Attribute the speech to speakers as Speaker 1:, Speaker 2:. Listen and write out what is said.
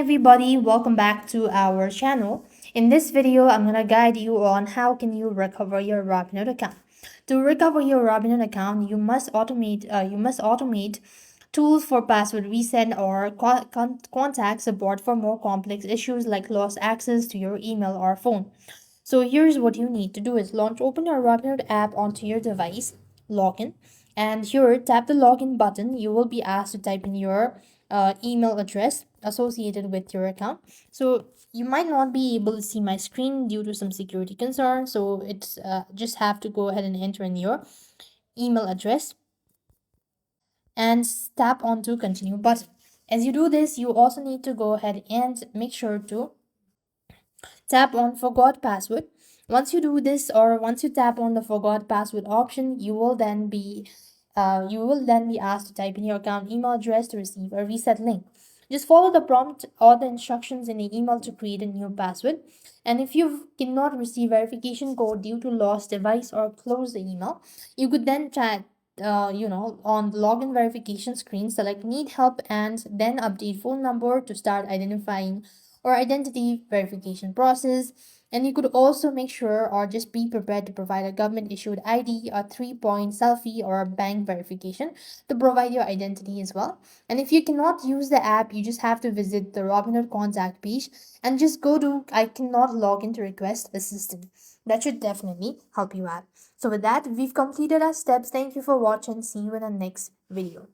Speaker 1: everybody, welcome back to our channel. In this video, I'm gonna guide you on how can you recover your Robinhood account. To recover your Robinhood account, you must automate tools for password reset or contact support for more complex issues like lost access to your email or phone. So here's what you need to do is open your Robinhood app onto your device, login, and here tap the login button. You will be asked to type in your email address associated with your account. So you might not be able to see my screen due to some security concerns. So it's just have to go ahead and enter in your email address and tap onto continue button. As you do this, you also need to go ahead and make sure to tap on forgot password. Once you do this, or once you tap on the forgot password option, you will then be asked to type in your account email address to receive a reset link. Just follow the prompt or the instructions in the email to create a new password. And if you cannot receive verification code due to lost device or close the email, you could then try on the login verification screen, select need help and then update phone number to start identifying or identity verification process. And you could also make sure or just be prepared to provide a government issued ID, a 3-point selfie, or a bank verification to provide your identity as well. And if you cannot use the app, you just have to visit the Robinhood contact page and just go to I cannot log in to request assistance. That should definitely help you out. So with that, we've completed our steps. Thank you for watching. See you in the next video.